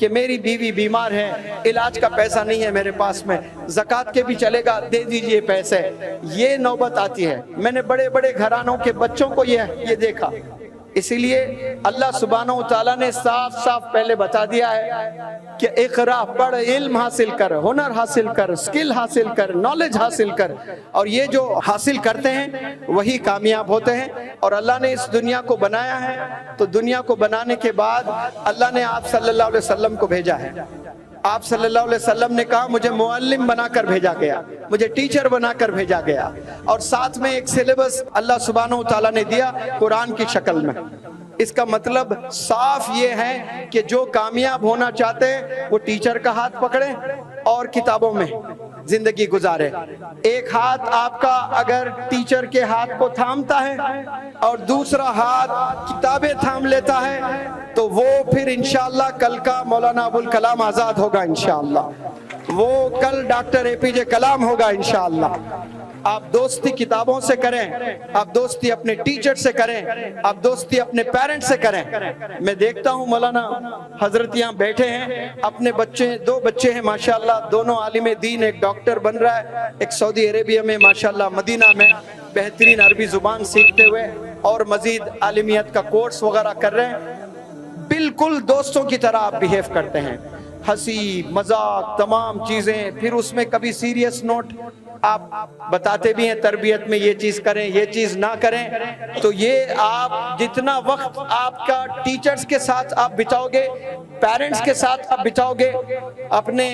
کہ میری بیوی بیمار ہے, علاج کا پیسہ نہیں ہے میرے پاس میں, زکوٰۃ کے بھی چلے گا, دے دیجئے پیسے. یہ نوبت آتی ہے. میں نے بڑے بڑے گھرانوں کے بچوں کو یہ دیکھا. اسی لیے اللہ سبحانہ و تعالیٰ نے صاف صاف پہلے بتا دیا ہے کہ اقرا, پڑھ, علم حاصل کر, ہنر حاصل کر, اسکل حاصل کر, نالج حاصل کر. اور یہ جو حاصل کرتے ہیں وہی کامیاب ہوتے ہیں. اور اللہ نے اس دنیا کو بنایا ہے تو دنیا کو بنانے کے بعد اللہ نے آپ صلی اللہ علیہ وسلم کو بھیجا ہے. آپ صلی اللہ علیہ وسلم نے کہا مجھے معلم بنا کر بھیجا گیا, مجھے ٹیچر بنا کر بھیجا گیا, اور ساتھ میں ایک سلیبس اللہ سبحانہ و تعالیٰ نے دیا قرآن کی شکل میں. اس کا مطلب صاف یہ ہے کہ جو کامیاب ہونا چاہتے ہیں وہ ٹیچر کا ہاتھ پکڑیں اور کتابوں میں زندگی گزارے. ایک ہاتھ آپ کا اگر ٹیچر کے ہاتھ کو تھامتا ہے اور دوسرا ہاتھ کتابیں تھام لیتا ہے تو وہ پھر انشاءاللہ کل کا مولانا ابوالکلام آزاد ہوگا انشاءاللہ, وہ کل ڈاکٹر اے پی جے کلام ہوگا انشاءاللہ. آپ دوستی کتابوں سے کریں, آپ دوستی اپنے ٹیچر سے کریں, آپ دوستی اپنے پیرنٹ سے کریں. میں دیکھتا ہوں مولانا حضرت یہاں بیٹھے ہیں, اپنے بچے, 2 بچے ہیں ماشاءاللہ, دونوں عالم دین, ایک ڈاکٹر بن رہا ہے, ایک سعودی عربیہ میں ماشاءاللہ مدینہ میں بہترین عربی زبان سیکھتے ہوئے اور مزید عالمیت کا کورس وغیرہ کر رہے ہیں. بالکل دوستوں کی طرح آپ بیہیو کرتے ہیں, ہنسی مذاق تمام چیزیں, پھر اس میں کبھی سیریس نوٹ آپ بتاتے بھی ہیں تربیت میں یہ چیز کریں یہ چیز نہ کریں. تو یہ آپ جتنا وقت آپ کا ٹیچرز کے ساتھ آپ بتاؤ گے, پیرنٹس کے ساتھ آپ بتاؤ گے, اپنے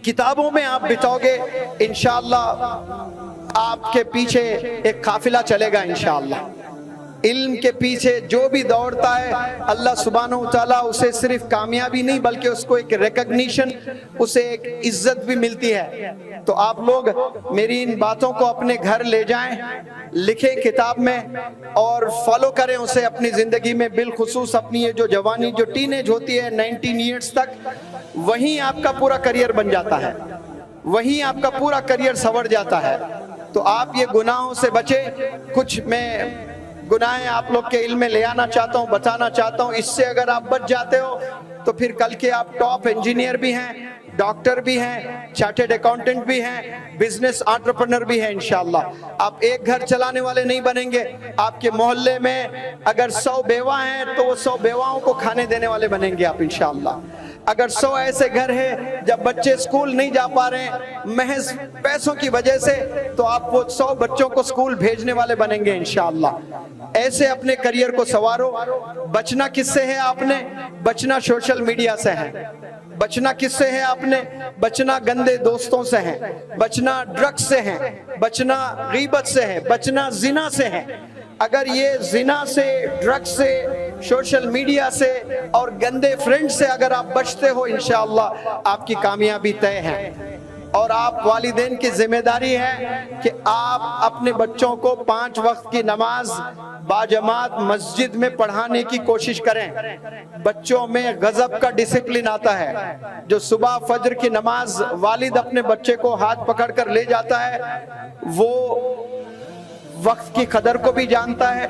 کتابوں میں آپ بتاؤ گے, انشاءاللہ آپ کے پیچھے ایک قافلہ چلے گا انشاءاللہ. علم کے پیچھے جو بھی دوڑتا ہے اللہ سبحانہ و تعالیٰ اسے صرف کامیابی نہیں بلکہ اس کو ایک ریکگنیشن, اسے ایک عزت بھی ملتی ہے. تو آپ لوگ میری ان باتوں کو اپنے گھر لے جائیں, لکھیں کتاب میں اور فالو کریں اسے اپنی زندگی میں, بالخصوص اپنی یہ جو جوانی, جو ٹین ایج ہوتی ہے 19 ایئرز تک, وہیں آپ کا پورا کریئر بن جاتا ہے, وہیں آپ کا پورا کریئر سنور جاتا ہے. تو آپ یہ گناہوں سے بچیں. کچھ میں گناہیں آپ لوگ کے علم میں لے آنا چاہتا ہوں, بتانا چاہتا ہوں. اس سے اگر آپ بچ جاتے ہو تو پھر کل کے آپ ٹاپ انجینئر بھی ہیں, ڈاکٹر بھی ہیں, چارٹرڈ اکاؤنٹنٹ بھی ہیں, بزنس انٹرپرنر بھی ہیں انشاءاللہ. آپ ایک گھر چلانے والے نہیں بنیں گے, آپ کے محلے میں اگر 100 بیوہ ہیں تو وہ 100 بیواؤں کو کھانے دینے والے بنیں گے آپ انشاءاللہ. اگر 100 ایسے گھر ہیں جب بچے اسکول نہیں جا پا رہے ہیں محض پیسوں کی وجہ سے, تو آپ وہ 100 بچوں کو اسکول بھیجنے والے بنیں گے انشاءاللہ. ایسے اپنے کریئر کو سنوارو. بچنا کس سے ہے آپ نے؟ بچنا سوشل میڈیا سے ہے. بچنا کس سے ہے آپ نے؟ بچنا گندے دوستوں سے ہے, بچنا ڈرگز سے ہے, بچنا غیبت سے ہے, بچنا زنا سے ہے. اگر یہ زنا سے, ڈرگز سے, سوشل میڈیا سے اور گندے فرینڈ سے اگر آپ بچتے ہو انشاءاللہ آپ کی کامیابی طے ہے. اور آپ والدین کی ذمہ داری ہے کہ آپ اپنے بچوں کو 5 وقت کی نماز باجماعت مسجد میں پڑھانے کی کوشش کریں. بچوں میں غضب کا ڈسپلن آتا ہے. جو صبح فجر کی نماز والد اپنے بچے کو ہاتھ پکڑ کر لے جاتا ہے وہ وقت کی قدر کو بھی جانتا ہے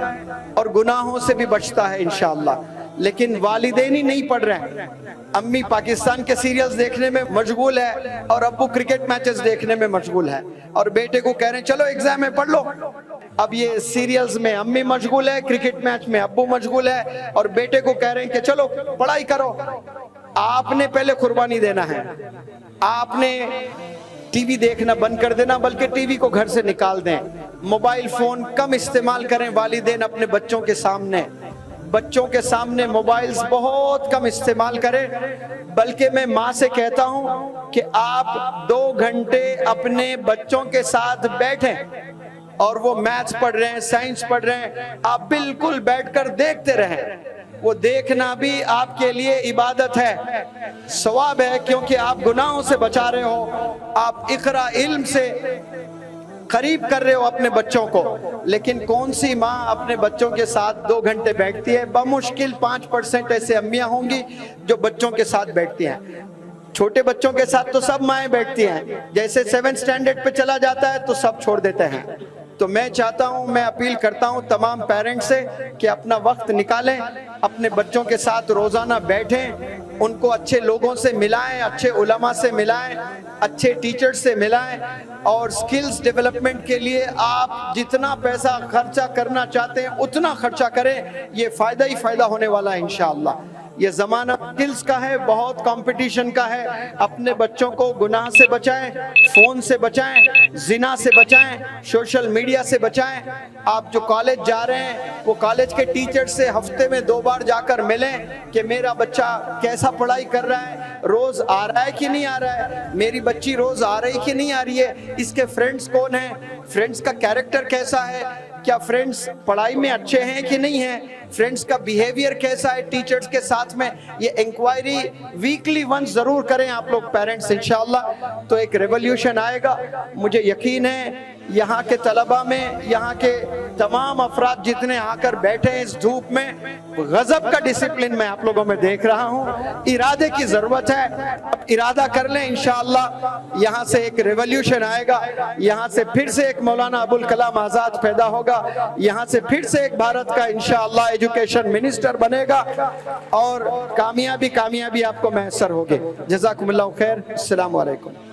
اور گناہوں سے بھی بچتا ہے انشاءاللہ. لیکن والدین ہی نہیں پڑھ رہے ہیں. امی پاکستان کے سیریلز دیکھنے میں مشغول ہے اور ابو کرکٹ میچز دیکھنے میں مشغول ہے, اور بیٹے کو کہہ رہے ہیں چلو ایگزام میں پڑھ لو. اب یہ سیریلز میں امی مشغول ہے, کرکٹ میچ میں ابو مشغول ہے, اور بیٹے کو کہہ رہے ہیں کہ چلو پڑھائی کرو. آپ نے پہلے قربانی دینا ہے. آپ نے ٹی وی دیکھنا بند کر دینا, بلکہ ٹی وی کو گھر سے نکال دیں. موبائل فون کم استعمال کریں والدین اپنے بچوں کے سامنے. بچوں کے سامنے موبائلز بہت کم استعمال کریں. بلکہ میں ماں سے کہتا ہوں کہ آپ 2 گھنٹے اپنے بچوں کے ساتھ بیٹھیں, اور وہ میتھس پڑھ رہے ہیں, سائنس پڑھ رہے ہیں, آپ بالکل بیٹھ کر دیکھتے رہیں. وہ دیکھنا بھی آپ کے لیے عبادت ہے, ثواب ہے, کیونکہ آپ گناہوں سے بچا رہے ہو, آپ اقرا علم سے قریب کر رہے ہو اپنے بچوں کو. لیکن کون سی ماں اپنے بچوں کے ساتھ 2 گھنٹے بیٹھتی ہے؟ بمشکل 5% ایسے امیاں ہوں گی جو بچوں کے ساتھ بیٹھتی ہیں. چھوٹے بچوں کے ساتھ تو سب مائیں بیٹھتی ہیں, جیسے 7th اسٹینڈرڈ پہ چلا جاتا ہے تو سب چھوڑ دیتے ہیں. تو میں چاہتا ہوں، میں اپیل کرتا ہوں تمام پیرنٹس سے کہ اپنا وقت نکالیں، اپنے بچوں کے ساتھ روزانہ بیٹھیں، ان کو اچھے لوگوں سے ملائیں، اچھے علماء سے ملائیں، اچھے ٹیچر سے ملائیں، اور سکلز ڈیولپمنٹ کے لیے آپ جتنا پیسہ خرچہ کرنا چاہتے ہیں اتنا خرچہ کریں، یہ فائدہ ہی فائدہ ہونے والا ہے انشاءاللہ۔ یہ زمانہ سکلز کا ہے، بہت کمپٹیشن کا ہے۔ اپنے بچوں کو گناہ سے بچائیں، فون سے بچائیں، زنا سے بچائیں، سوشل میڈیا سے بچائیں۔ آپ جو کالج جا رہے ہیں وہ کالج کے ٹیچر سے ہفتے میں 2 بار جا کر ملیں کہ میرا بچہ کیسا پڑھائی کر رہا ہے، روز آ رہا ہے کہ نہیں آ رہا ہے، میری بچی روز آ رہی کہ نہیں آ رہی ہے، اس کے فرینڈز کون ہیں، فرینڈز کا کیریکٹر کیسا ہے، کیا فرینڈز پڑھائی میں اچھے ہیں کہ نہیں ہیں، فرینڈز کا بیہیویئر کیسا ہے ٹیچرز کے ساتھ میں۔ یہ انکوائری ویکلی ونس ضرور کریں آپ لوگ پیرنٹس، انشاءاللہ تو ایک ریولیوشن آئے گا۔ مجھے یقین ہے یہاں کے طلبہ میں، یہاں کے تمام افراد جتنے آ کر بیٹھے ہیں اس دھوپ میں، غضب کا ڈسپلن میں آپ لوگوں میں دیکھ رہا ہوں۔ ارادے کی ضرورت ہے، اب ارادہ کر لیں انشاءاللہ یہاں سے ایک ریولیوشن آئے گا، یہاں سے پھر سے ایک مولانا ابوالکلام آزاد پیدا ہوگا، یہاں سے پھر سے ایک بھارت کا انشاءاللہ ایجوکیشن منسٹر بنے گا، اور کامیابی آپ کو میسر ہوگی۔ جزاکم اللہ خیر، السلام علیکم۔